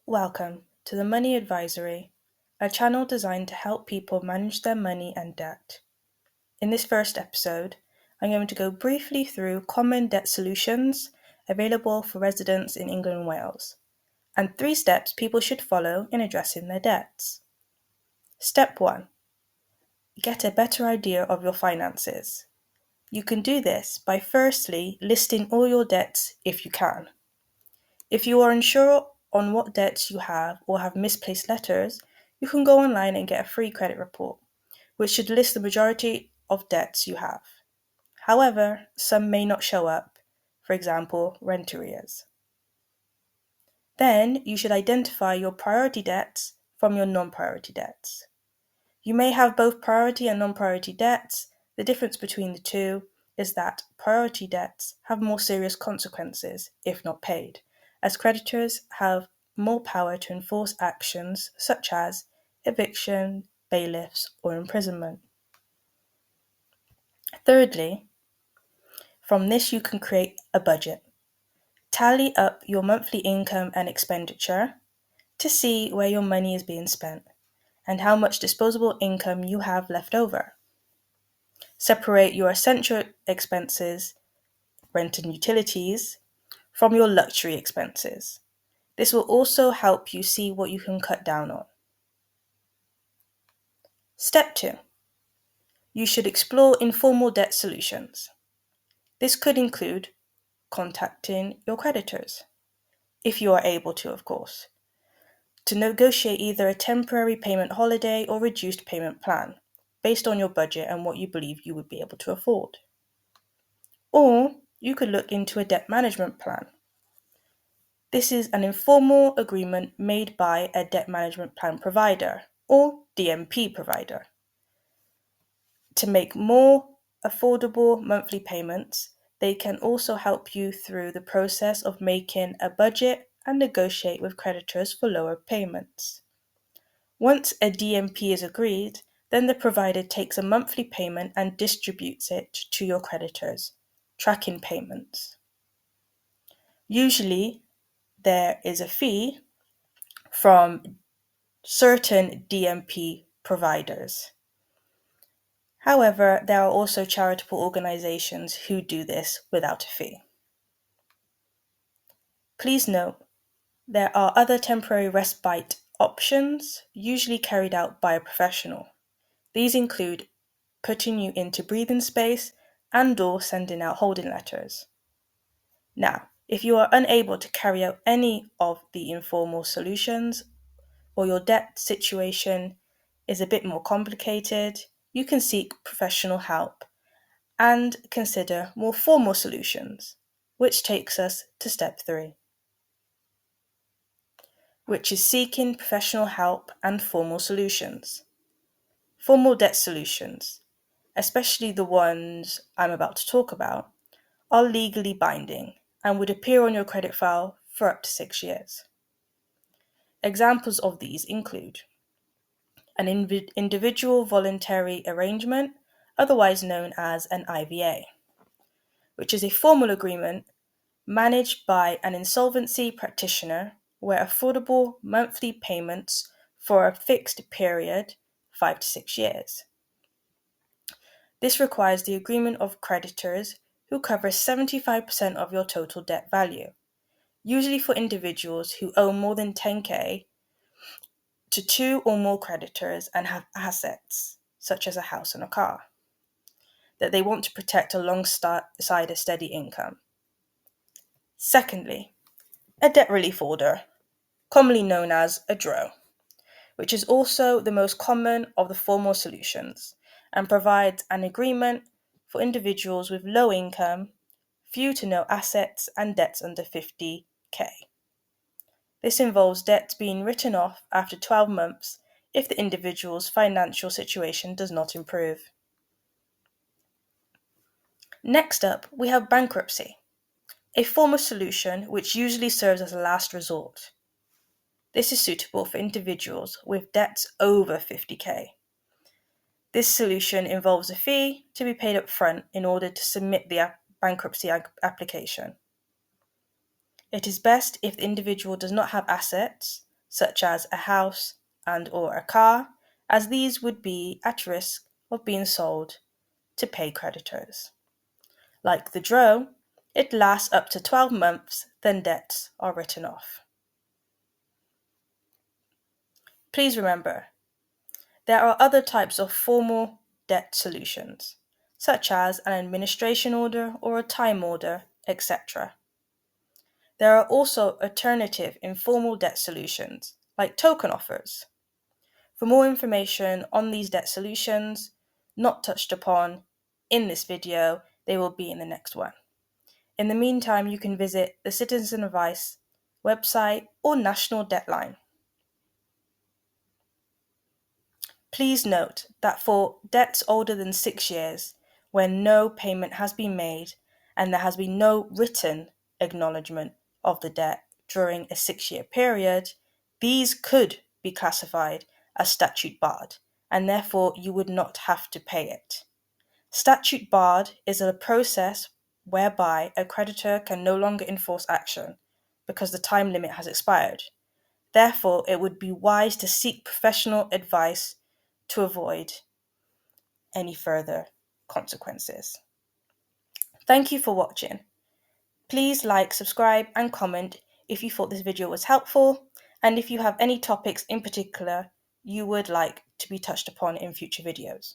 Welcome to the Money Advisory, a channel designed to help people manage their money and debt. In this first episode, I'm going to go briefly through common debt solutions available for residents in England and Wales, and 3 steps people should follow in addressing their debts. Step 1. Get a better idea of your finances. You can do this by firstly listing all your debts if you can. If you are unsure on what debts you have or have misplaced letters, you can go online and get a free credit report, which should list the majority of debts you have. However, some may not show up, for example, rent arrears. Then you should identify your priority debts from your non-priority debts. You may have both priority and non-priority debts. The difference between the two is that priority debts have more serious consequences if not paid, as creditors have more power to enforce actions such as eviction, bailiffs, or imprisonment. Thirdly, from this you can create a budget. Tally up your monthly income and expenditure to see where your money is being spent and how much disposable income you have left over. Separate your essential expenses, rent and utilities, from your luxury expenses. This will also help you see what you can cut down on. Step 2. You should explore informal debt solutions. This could include contacting your creditors, if you are able to, of course, to negotiate either a temporary payment holiday or reduced payment plan, based on your budget and what you believe you would be able to afford. Or you could look into a debt management plan. This is an informal agreement made by a debt management plan provider or DMP provider to make more affordable monthly payments. They can also help you through the process of making a budget and negotiate with creditors for lower payments. Once a DMP is agreed, then the provider takes a monthly payment and distributes it to your creditors, tracking payments. Usually, there is a fee from certain DMP providers. However, there are also charitable organizations who do this without a fee. Please note, there are other temporary respite options, usually carried out by a professional. These include putting you into breathing space and/or sending out holding letters. Now, if you are unable to carry out any of the informal solutions, or your debt situation is a bit more complicated, you can seek professional help and consider more formal solutions, which takes us to step 3, which is seeking professional help and formal solutions. Formal debt solutions, especially the ones I'm about to talk about, are legally binding and would appear on your credit file for up to 6 years. Examples of these include an individual voluntary arrangement, otherwise known as an IVA, which is a formal agreement managed by an insolvency practitioner where affordable monthly payments for a fixed period, 5 to 6 years. This requires the agreement of creditors who covers 75% of your total debt value, usually for individuals who owe more than 10k to 2 or more creditors and have assets, such as a house and a car, that they want to protect alongside a steady income. Secondly, a debt relief order, commonly known as a DRO, which is also the most common of the formal solutions and provides an agreement for individuals with low income, few to no assets, and debts under 50k. This involves debts being written off after 12 months if the individual's financial situation does not improve. Next up, we have bankruptcy, a form of solution which usually serves as a last resort. This is suitable for individuals with debts over 50k. This solution involves a fee to be paid up front in order to submit the bankruptcy application. It is best if the individual does not have assets, such as a house and or a car, as these would be at risk of being sold to pay creditors. Like the DRO, it lasts up to 12 months, then debts are written off. Please remember, there are other types of formal debt solutions, such as an administration order or a time order, etc. There are also alternative informal debt solutions, like token offers. For more information on these debt solutions, not touched upon in this video, they will be in the next one. In the meantime, you can visit the Citizen Advice website or National Deadline. Please note that for debts older than 6 years, when no payment has been made and there has been no written acknowledgement of the debt during a 6-year period, these could be classified as statute barred, and therefore you would not have to pay it. Statute barred is a process whereby a creditor can no longer enforce action because the time limit has expired. Therefore, it would be wise to seek professional advice to avoid any further consequences. Thank you for watching. Please like, subscribe, and comment if you thought this video was helpful, and if you have any topics in particular you would like to be touched upon in future videos.